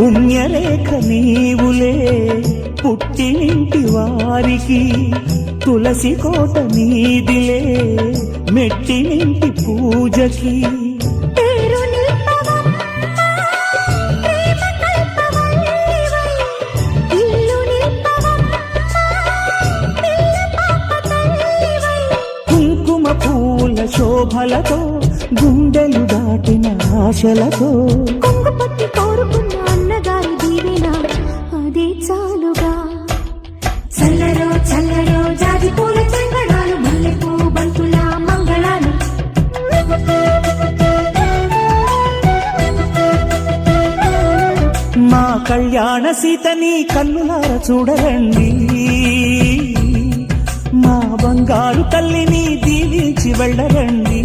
పుణ్యరేఖ నీవులే పుట్టినింటి వారికి, తులసి కోట నీదిలే మెట్టినింటి పూజకి. కుంకుమ పూల శోభలతో గుండెలు దాటిన ఆశలతో కొంగుపట్టి కోరుకున్న అన్నగారి దీవెన అదే చాలుగా. చల్లరో చల్లరో జాజి పూల చెంగడాలు, మల్లెపూ బంతుల మంగళాలు. మా కళ్యాణ సీతని కన్నులార చూడరండి, మా బంగారు తల్లిని దీవించి వెళ్ళరండి.